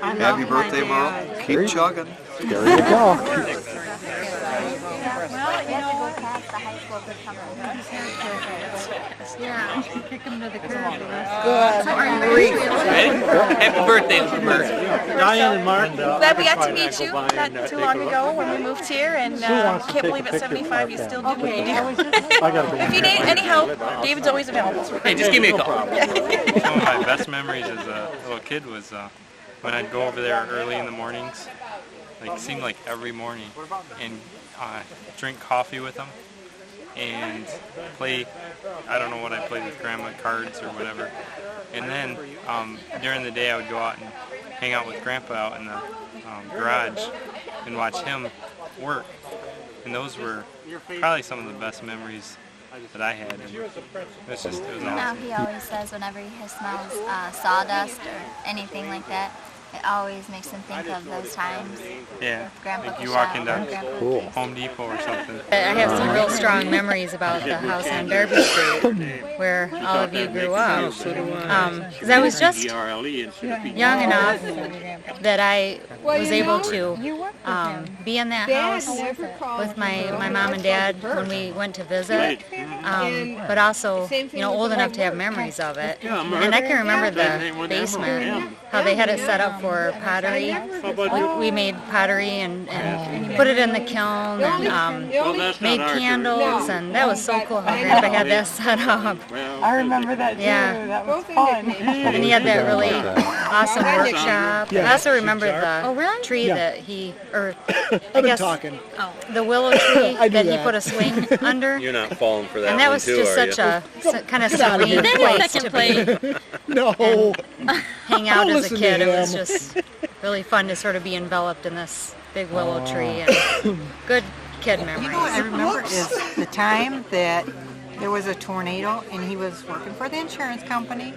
Happy birthday, Merle. Keep chugging. There you go. Yeah, kick him to the curb. Happy birthday, Merle. Diane and Mark. Glad we got to meet you not too long ago when we moved here, and can't believe at 75 you still do what you do. If you need any help, David's always available. Hey, just give me a call. Some of my best memories as a little kid was when I'd go over there early in the mornings, like seemed like every morning, and drink coffee with them and play, I don't know what I played with Grandma, cards or whatever. And then during the day I would go out and hang out with Grandpa out in the garage and watch him work. And those were probably some of the best memories that I had. And it was awesome. Now he always says whenever he smells sawdust or anything like that, it always makes him think of those times. Yeah, Grandpa like you walk into Cool. Home Depot or something. I have some real strong memories about the house on Derby Street where all of you grew up. Because I was just young enough that I was able to be in that house with my mom and dad when we went to visit, but also old enough to have memories of it. And I can remember the basement, how they had it set up for pottery. We made pottery and put it in the kiln and made candles, and that was so cool how Grandpa had that set up. I remember that too. Yeah. That was fun. And he had that really awesome workshop. I also remember the tree that he, or I guess the willow tree that he put a swing under. You're not falling for that. And that was just such a kind of serene place to be. No. Hang out as a kid. It was just really fun to sort of be enveloped in this big willow tree and good kid memories. You know what I remember is the time that there was a tornado and he was working for the insurance company,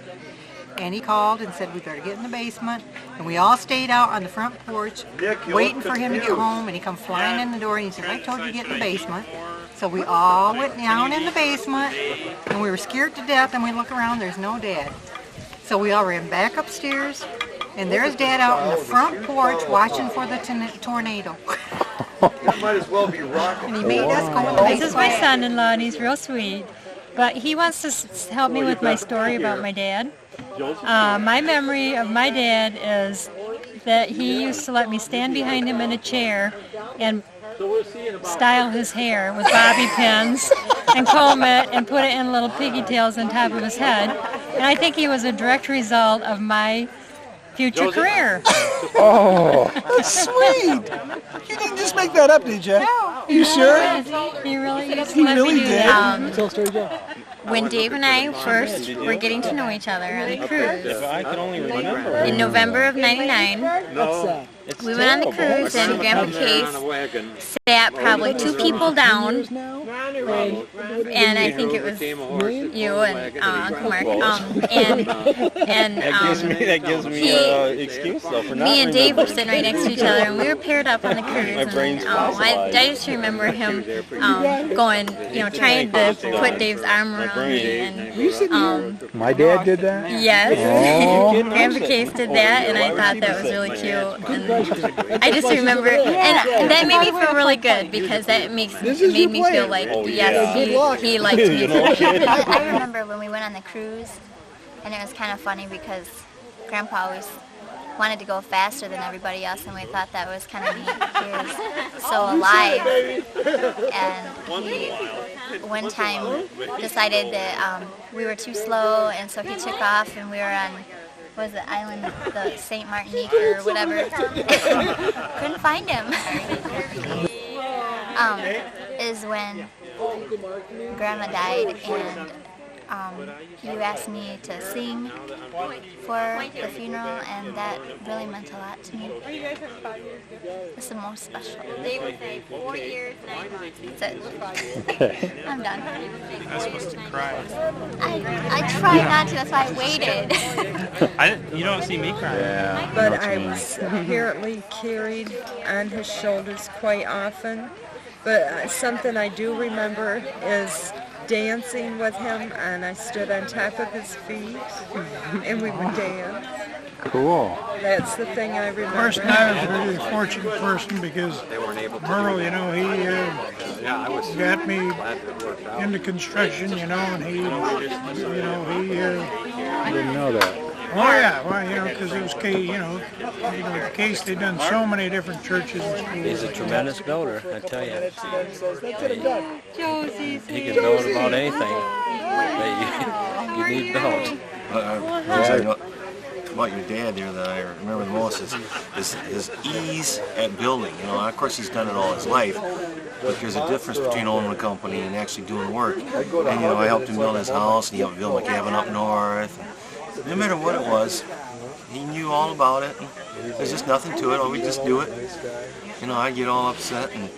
and he called and said we better get in the basement, and we all stayed out on the front porch waiting for him to get home, and he come flying in the door and he said, I told you to get in the basement. So we all went down in the basement and we were scared to death, and we look around, there's no Dad. So we all ran back upstairs, and there's Dad out on the front porch watching for the tornado. That might as well be rocking. And he made us go in the basement. This is my son-in-law, and he's real sweet. But he wants to help me with my story about my dad. My memory of my dad is that he used to let me stand behind him in a chair and style his hair with bobby pins and comb it and put it in little piggy tails on top of his head. And I think he was a direct result of my future career. Oh, that's sweet. You didn't just make that up, did you? No. You sure? He really used to He let really me do did. that. Tell a story, Joe. When Dave and I first were getting to know each other on the cruise, I can only remember. in November of '99, No. we went on the cruise, and Grandpa Case sat probably 2 people down, and I think it was you and Uncle Mark, That gives me excuse though for not me and Dave were sitting right remembering. next to each other, and we were paired up on the cruise. And I just remember him going, trying to put Dave's arm around me, and My dad did that? yes, Oh. Grandpa Case did that, and I thought that was really cute. And I just remember, and that made me feel really good because that made me feel like yes, he liked me. I remember when we went on the cruise, and it was kind of funny because Grandpa always wanted to go faster than everybody else, and we thought that was kind of neat. He was so alive, and he one time decided that we were too slow, and so he took off, and we were on, what was the island, the St. Martinique or whatever. Couldn't find him. Is when Grandma died, and you asked me to sing for the funeral, and that really meant a lot to me. It's the most special. They would say 4 years, 9 months. That's it. Okay. I'm done. I'm supposed to cry. I tried not to, that's why I waited. You don't see me crying. But I was apparently carried on his shoulders quite often. But something I do remember is dancing with him, and I stood on top of his feet, and we would dance. Cool. That's the thing I remember. Of course, I was really a fortunate person because Merle, you know, he got me into construction, you know, and he Didn't know that. oh yeah, well, you know, because it was Case, they've done so many different churches and schools. He's a tremendous builder, I tell you. Josie, He can build about anything that you need built. About your dad there that I remember the most is his ease at building. You know, of course he's done it all his life, but there's a difference between owning a company and actually doing work. And you know, I helped him build his house, and he helped build my cabin up north. And no matter what it was, he knew all about it. There's just nothing to it. Oh, we just do it. You know, I'd get all upset and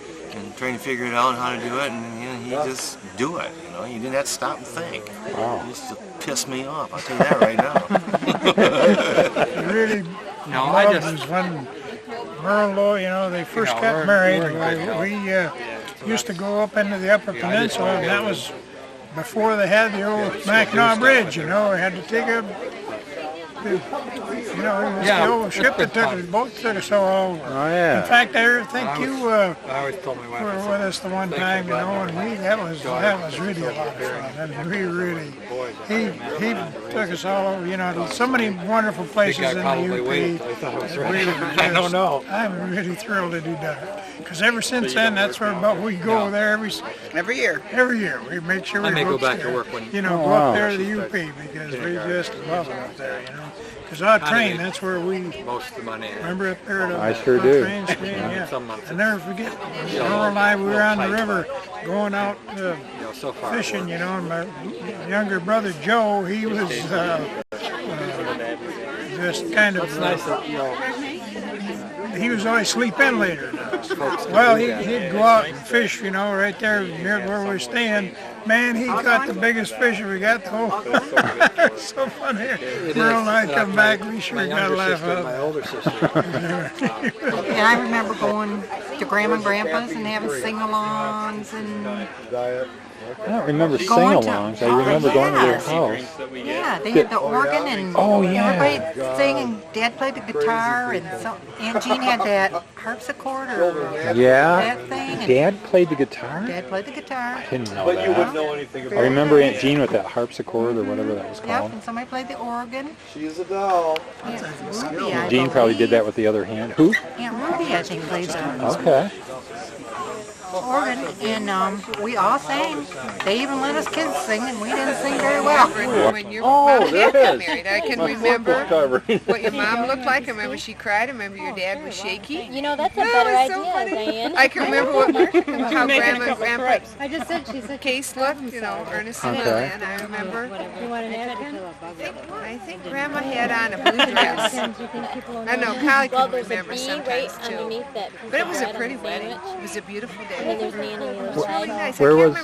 trying to figure it out how to do it, and you know, he just do it. You know, you didn't have to stop and think. Wow. He used to piss me off. I'll tell you that right now. Really loved was when Merle, you know, they first got married. We used to go up into the Upper Peninsula, and that was before they had the old Mackinac Bridge. You know, we had to take a, you know, it was the old ship that took us, boat took us all over. Oh, yeah. In fact, I think you were with us the one time, you know, and that was really a lot of fun. I mean, we really, he took us all over, you know, so many wonderful places in the UP. I don't know. I'm really thrilled to do that. Because ever since then, that's where we go there every year. Every year, we make sure we go back to work when go up there to the UP because we just love it up there, you know. Because our train, that's where we most of the money. Remember up there? I sure do. Train station, yeah. I never forget. Merle and I, we were on the river going out fishing, you know. And my younger brother Joe, he was just kind of. He was always sleep in later. Well, he'd go out and fish, you know, right there near where we were staying. Man, he caught the biggest fish we got the whole. So funny. Merle and I come back, we sure got a laugh out. And I remember going to Grandma and Grandpa's and having sing-alongs and. I don't remember sing-alongs. I remember going to their house. Yeah, they had the organ and everybody sang, and Dad played the guitar, and Aunt Jean had that harpsichord or that thing. Dad played the guitar? Dad played the guitar. I didn't know that. You wouldn't know anything about I remember Aunt Jean with that harpsichord or whatever that was called. Yep, and somebody played the organ. She's a doll. Ruby, Jean probably did that with the other hand. Who? Aunt Ruby, I think, played the Okay. organ, and we all sang. They even let us kids sing, and we didn't sing very well. When your mom and dad got married, I can remember what your mom looked like. I remember she cried. I remember your dad was shaky. You know, that's a better idea, Diane. I can remember how Grandma and Grandpa I just said she said Case looked, you know, Ernest and Lillian. I remember. You want an napkin? I think Grandma had on a blue dress. I know, Kylie can remember sometimes too. But it was a pretty wedding. It was a beautiful day. It was really nice. Where was?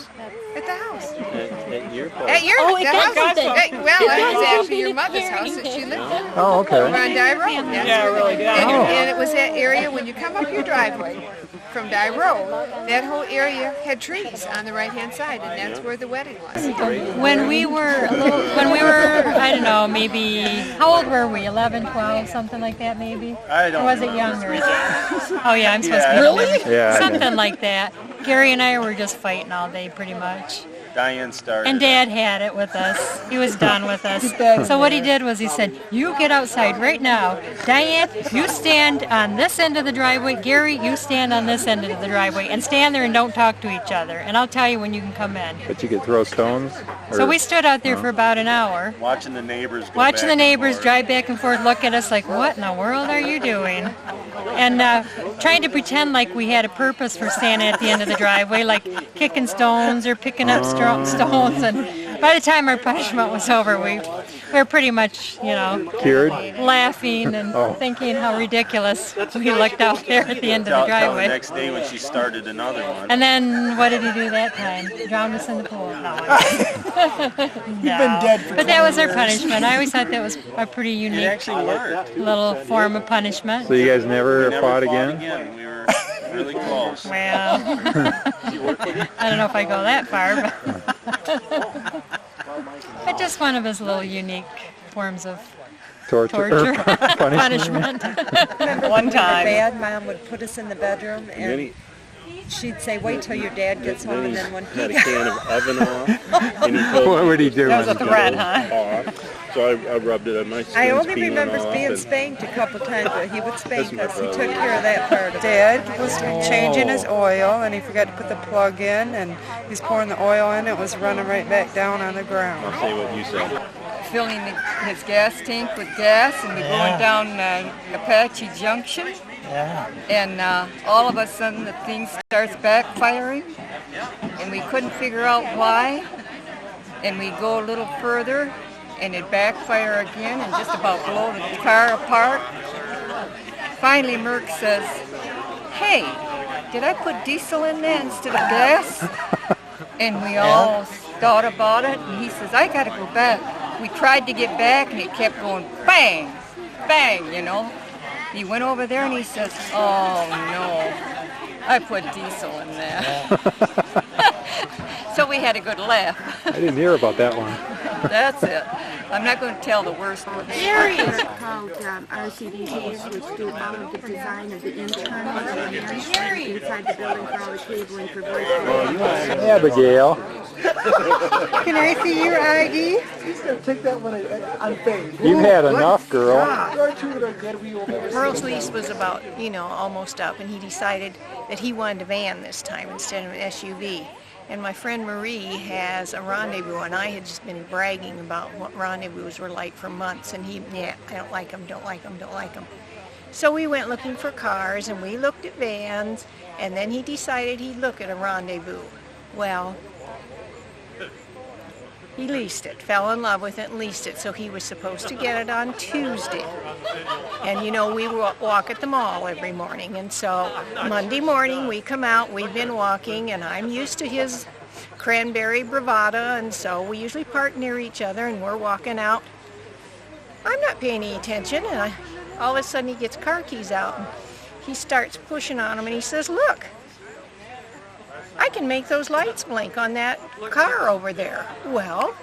At the house. At your place. At your Oh, it got house. something. Well, it was actually your mother's house that she lived in. Oh, okay. Over on Dye Road. Yeah, really good. And it was that area when you come up your driveway from Dye Road, that whole area had trees on the right-hand side, and that's where the wedding was. When we were, I don't know, maybe, how old were we? 11, 12, something like that, maybe? I don't Or was it younger? Oh yeah, I'm supposed to. Really? Yeah. Something like that. Gary and I were just fighting all day, pretty much. Diane started. And Dad had it with us. He was done with us. So what he did was he said, you get outside right now. Diane, you stand on this end of the driveway. Gary, you stand on this end of the driveway. And stand there and don't talk to each other. And I'll tell you when you can come in. But you could throw stones? So we stood out there for about an hour. Watching the neighbors go Watching the back neighbors and forth. drive back and forth, look at us like, what in the world are you doing? And trying to pretend like we had a purpose for standing at the end of the driveway, like kicking stones or picking up stones. And by the time our punishment was over, we were pretty much, you know, Cured? laughing and thinking how ridiculous we looked out there at the end of the Till the driveway. next day when she started another one. And then what did he do that time? Drowned us in the pool. No. You've been dead for But that was our punishment. I always thought that was a pretty It unique actually worked. little form of punishment. So you guys never We never fought again? We were really close. Well, I don't know if I go that far, but just one of his little unique forms of Torture. Punishment. Remember One when time. my bad mom would put us in the bedroom and she'd say, wait till your dad gets home, and then when he had a can of oven off. And he told What would he do? That was a when he threat, got huh? off. So I rubbed it on my skin. I only remember being spanked a couple times, but he would spank us. He took care of that part of it. Dad was changing his oil, and he forgot to put the plug in, and he's pouring the oil in. It was running right back down on the ground. I'll say what you said. Filling his gas tank with gas, and we're going down Apache Junction. Yeah. And all of a sudden the thing starts backfiring, and we couldn't figure out why. And we go a little further, and it backfire again, and just about blow the car apart. Finally, Merle says, "Hey, did I put diesel in there instead of gas?" And we all thought about it, and he says, "I gotta go back." We tried to get back, and it kept going bang, bang, you know. He went over there and he says, "Oh no, I put diesel in there." So we had a good laugh. I didn't hear about that one. That's it. I'm not going to tell the worst one. Areas called RCDs, which do all of the design of the internal elements inside the building for all the cabling for voice. Abigail. Can I see your ID? He's going to take that one on faith. You've had enough, girl. Merle's lease was about, almost up, and he decided that he wanted a van this time instead of an SUV. And my friend Marie has a rendezvous, and I had just been bragging about what rendezvous were like for months, and I don't like them, don't like them, don't like them. So we went looking for cars, and we looked at vans, and then he decided he'd look at a rendezvous. Well, he leased it, fell in love with it and leased it, so he was supposed to get it on Tuesday. And we walk at the mall every morning, and so Monday morning we come out, we've been walking, and I'm used to his cranberry bravada, and so we usually park near each other, and we're walking out. I'm not paying any attention, and all of a sudden he gets car keys out, and he starts pushing on them, and he says, "Look, I can make those lights blink on that car over there." Well,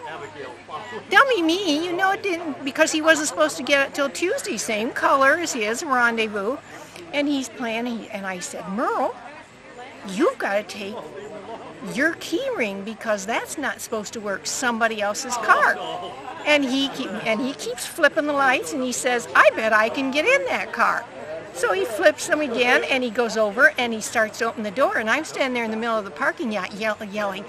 dummy me, it didn't, because he wasn't supposed to get it till Tuesday, same color as his rendezvous. And he's playing, and I said, "Merle, you've got to take your key ring, because that's not supposed to work somebody else's car." And he keeps flipping the lights, and he says, "I bet I can get in that car." So he flips them again, and he goes over, and he starts to open the door, and I'm standing there in the middle of the parking lot yelling,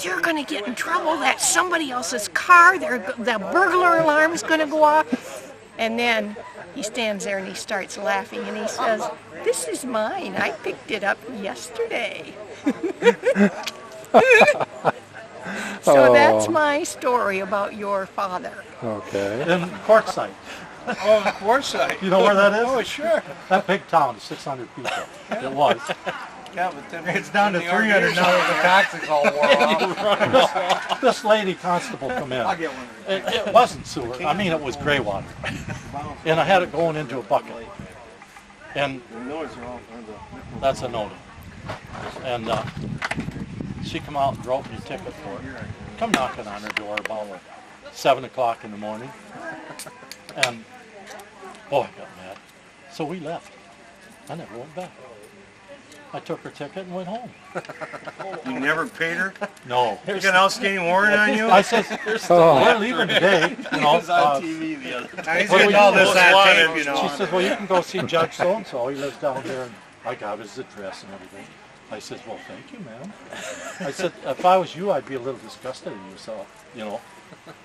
"You're going to get in trouble. That's somebody else's car. The burglar alarm is going to go off." And then he stands there, and he starts laughing, and he says, "This is mine. I picked it up yesterday." So that's my story about your father. Okay. In Quartzsite. Oh, Quartzsite. You know where that is? Oh, sure. That big town is 600 people. It was. Yeah, but then It's down to 300 now that the taxes all wore off. This lady constable come in. I'll get one. It wasn't sewer. I mean, it was gray water. And I had it going into a bucket. And that's a no. And she come out and wrote me a ticket for it. Come knocking on her door about 7 o'clock in the morning. And boy, I got mad. So we left. I never went back. I took her ticket and went home. You never paid her? No. You got an outstanding warrant on you? I said, we're leaving today. He was on TV the other day. He's getting all this on tape, She says, "Well, you can go see Judge so-and-so. He lives down there." And I got his address and everything. I said, "Well, thank you, ma'am." I said, "If I was you, I'd be a little disgusted at you,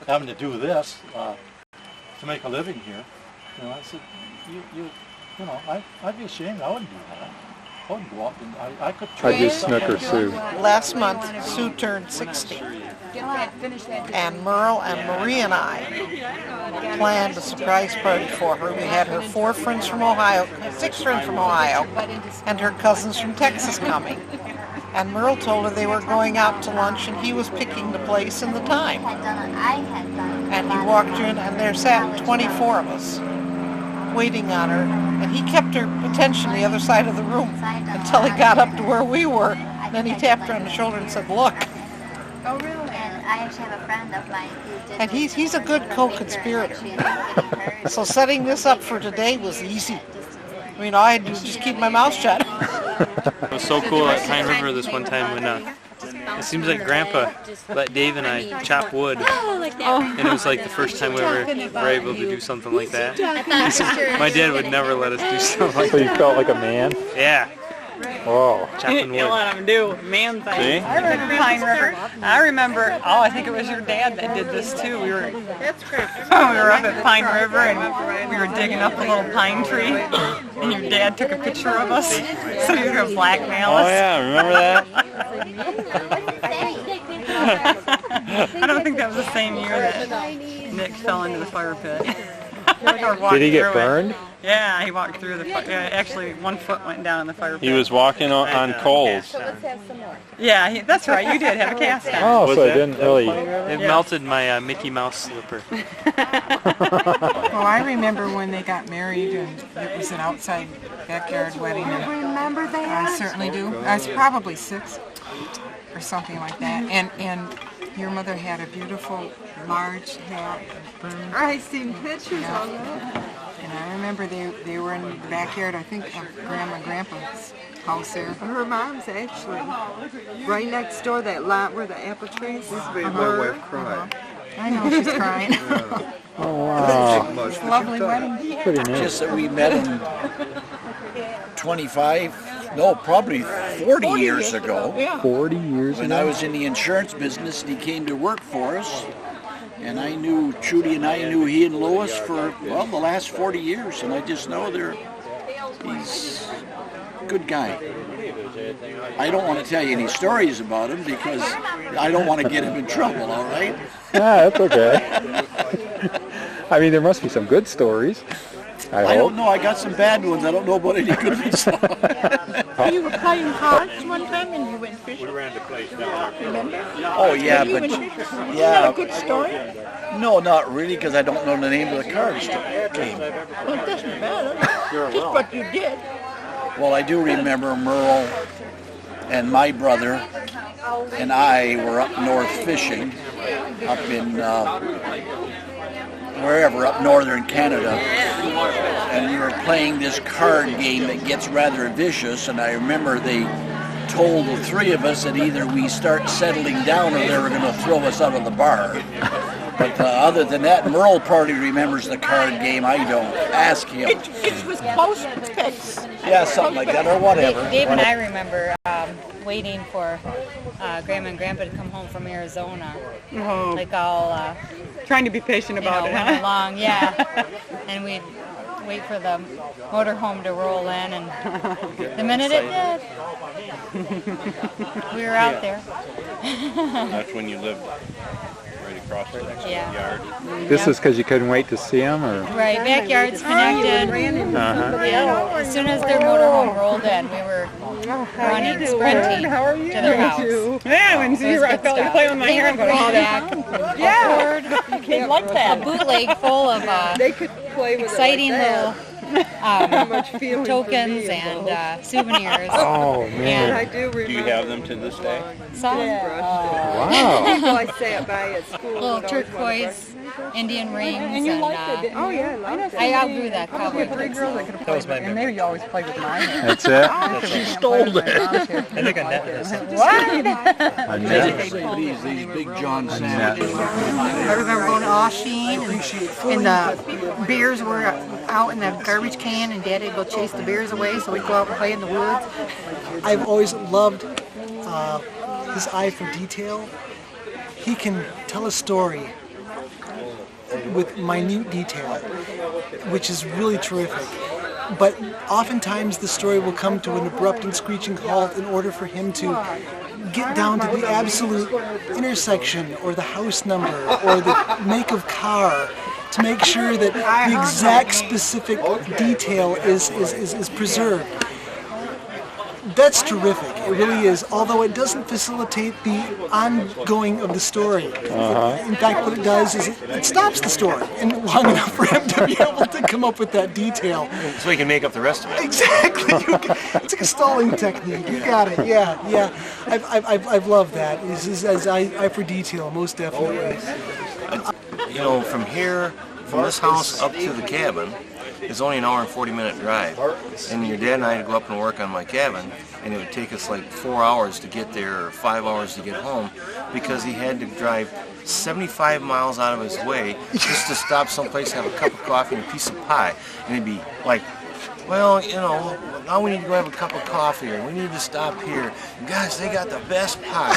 having to do this to make a living here." I said, I'd be ashamed. I wouldn't do that. I wouldn't go up and I could try. I'd be snooker Sue. Last month, Sue turned 60. And Merle and Marie and I planned a surprise party for her. We had her 6 friends from Ohio, and her cousins from Texas coming. And Merle told her they were going out to lunch, and he was picking the place and the time. And he walked in, and there sat 24 of us waiting on her, and he kept her attention the other side of the room until he got up to where we were. Then he tapped her on the shoulder and said, "Look." Oh, really? I actually have a friend of mine who did. And he's a good co-conspirator. So setting this up for today was easy. I mean, all I had to do was just keep my mouth shut. It was so cool at Pine River this one time when it seems like Grandpa let Dave and I chop wood, and it was like the first time we were able to do something like that. My dad would never let us do stuff like that. So you felt like a man? Yeah. Whoa. Chopping wood. Let him do man things. See? I remember Pine River. I remember. Oh, I think it was your dad that did this too. We were up at Pine River and we were digging up a little pine tree, and your dad took a picture of us so you could blackmail us. Oh yeah, remember that? I don't think that was the same year that Nick fell into the fire pit. Did he get burned? Yeah, he walked through the fire. Actually, one foot went down in the fire pit. He was walking on coals. Yeah, that's right. You did have a cast on. Oh, so it didn't really... It melted my Mickey Mouse slipper. Well, I remember when they got married, and it was an outside backyard wedding. And Remember that? I certainly do. I was probably 6 or something like that. And your mother had a beautiful large hat. I've seen pictures of that. And I remember they were in the backyard, I think, of Grandma and Grandpa's house there. Her mom's actually right next door, that lot where the apple trees were. My wife cried. I know she's crying. Oh, wow. It's a lovely wedding. Pretty neat. Just that we met him 25, no, probably 40 years ago. 40 years ago? When I was in the insurance business and he came to work for us. And I knew, Trudy and I knew he and Lois for, well, the last 40 years. And I just know he's a good guy. I don't want to tell you any stories about him because I don't want to get him in trouble, all right? Yeah, that's okay. I mean, there must be some good stories. I don't know. I got some bad ones. I don't know about any good ones. You were playing cards one time and you went fishing. We ran the place down there. Remember? Oh yeah, but Isn't that a good story? No, not really, because I don't know the name of the cards game. Well, it doesn't matter. Just what you did. Well, I do remember Merle and my brother and I were up north fishing, up in wherever, up northern Canada, and we were playing this card game that gets rather vicious, and I remember they told the 3 of us that either we start settling down or they were going to throw us out of the bar. But other than that, Merle probably remembers the card game. I don't. Ask him. It was close picks. Yeah, something like that, or whatever. Dave and I remember waiting for Grandma and Grandpa to come home from Arizona. Oh. Like all... trying to be patient about it, went huh? along, yeah. And we'd wait for the motorhome to roll in, and the minute it did, we were out there. That's when you lived right across the yard. This is because you couldn't wait to see them, or? Right, backyards connected. Uh-huh. And as soon as their motorhome rolled in, we were running, sprinting to their house. Yeah, when I felt like playing with my hair, I'm going, oh, back. Yeah, They like that. A bootleg full of They could play with exciting it like little tokens and souvenirs. Oh, man. And I do remember. Do you have them to this day? some Wow. People I sat by at school. little would always want to turquoise Indian rings. And you liked it, Oh yeah, I loved it. I outgrew that cowboy. 3 girls that could have played with it, and they always played with mine. That's it? She stole it. I think I net What? These big John sandwiches. I remember going to Oshin, and the beers were out in the garbage can, and Daddy would go chase the beers away, so we'd go out and play in the woods. I've always loved his eye for detail. He can tell a story with minute detail, which is really terrific. But oftentimes the story will come to an abrupt and screeching halt in order for him to get down to the absolute intersection or the house number or the make of car to make sure that the exact specific detail is preserved. That's terrific. It really is. Although it doesn't facilitate the ongoing of the story. In fact, what it does is it stops the story and long enough for him to be able to come up with that detail. So he can make up the rest of it. Exactly. It's like a stalling technique. You got it. Yeah. I've loved that. This is as eye for detail, most definitely. You know, from this house up to the cabin is only an hour and 40-minute drive. And your dad and I had to go up and work on my cabin, and it would take us like 4 hours to get there or 5 hours to get home because he had to drive 75 miles out of his way just to stop someplace, have a cup of coffee and a piece of pie. And it'd be like, well, you know, now we need to go have a cup of coffee, or we need to stop here. Guys, they got the best pie.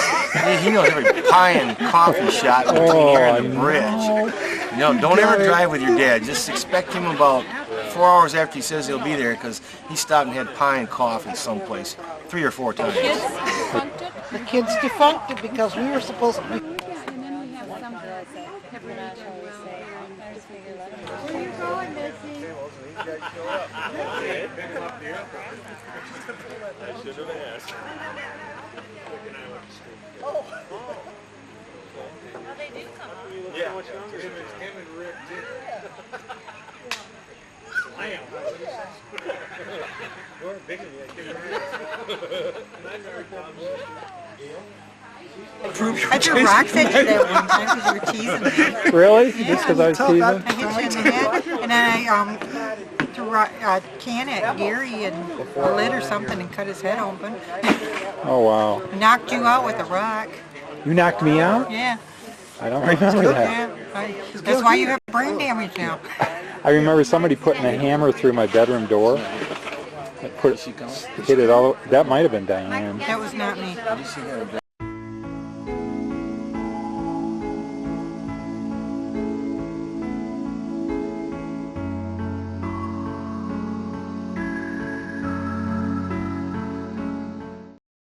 He knows every pie and coffee shop between here and the bridge. You know, don't ever drive with your dad. Just expect him about 4 hours after he says he'll be there, because he stopped and had pie and coffee someplace 3 or 4 times. The kids defunct it because we were supposed to be. I threw rocks at you that one time because you were teasing me. Really? Yeah. Just because I was teasing? I hit you in the head, and then I threw a can at Gary and a lid or something and cut his head open. Oh, wow. Knocked you out with a rock. You knocked me out? Yeah. I don't remember that. Yeah. That's why you have brain damage now. I remember somebody putting a hammer through my bedroom door. Hit it all. That might have been Diane. That was not me.